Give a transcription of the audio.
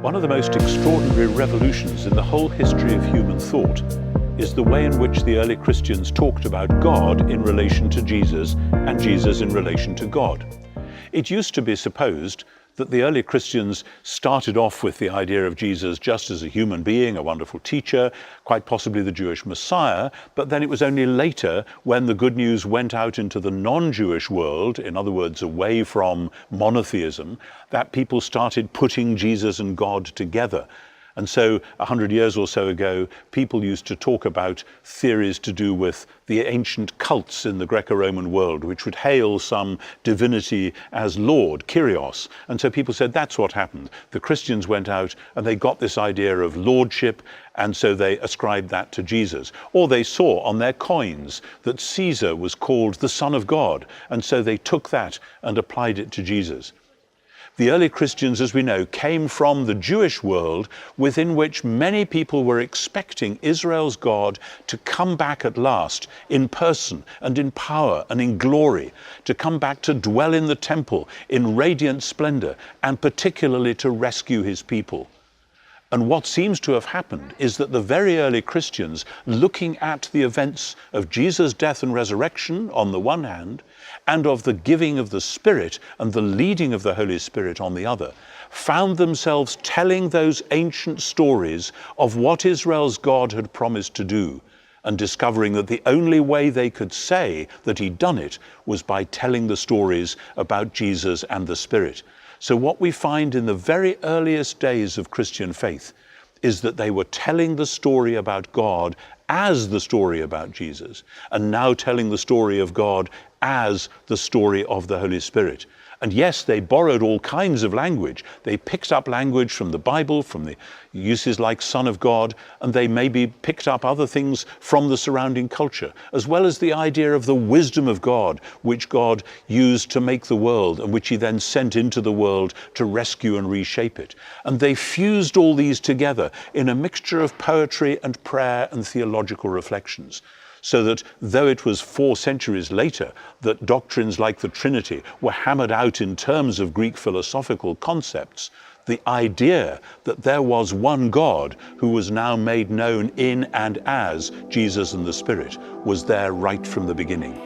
One of the most extraordinary revolutions in the whole history of human thought is the way in which the early Christians talked about God in relation to Jesus and Jesus in relation to God. It used to be supposed that the early Christians started off with the idea of Jesus just as a human being, a wonderful teacher, quite possibly the Jewish Messiah, but then it was only later when the good news went out into the non-Jewish world, in other words, away from monotheism, that people started putting Jesus and God together. And so 100 years or so ago, people used to talk about theories to do with the ancient cults in the Greco-Roman world, which would hail some divinity as Lord, Kyrios. And so people said that's what happened. The Christians went out and they got this idea of lordship, and so they ascribed that to Jesus. Or they saw on their coins that Caesar was called the Son of God, and so they took that and applied it to Jesus. The early Christians, as we know, came from the Jewish world within which many people were expecting Israel's God to come back at last in person and in power and in glory, to come back to dwell in the temple in radiant splendor, and particularly to rescue his people. And what seems to have happened is that the very early Christians, looking at the events of Jesus' death and resurrection on the one hand, and of the giving of the Spirit and the leading of the Holy Spirit on the other, found themselves telling those ancient stories of what Israel's God had promised to do, and discovering that the only way they could say that he'd done it was by telling the stories about Jesus and the Spirit. So what we find in the very earliest days of Christian faith is that they were telling the story about God as the story about Jesus, and now telling the story of God as the story of the Holy Spirit. And yes, they borrowed all kinds of language. They picked up language from the Bible, from the uses like Son of God, and they maybe picked up other things from the surrounding culture, as well as the idea of the wisdom of God, which God used to make the world and which he then sent into the world to rescue and reshape it. And they fused all these together in a mixture of poetry and prayer and theological reflections, so that though it was 4 centuries later that doctrines like the Trinity were hammered out in terms of Greek philosophical concepts, the idea that there was one God who was now made known in and as Jesus and the Spirit was there right from the beginning.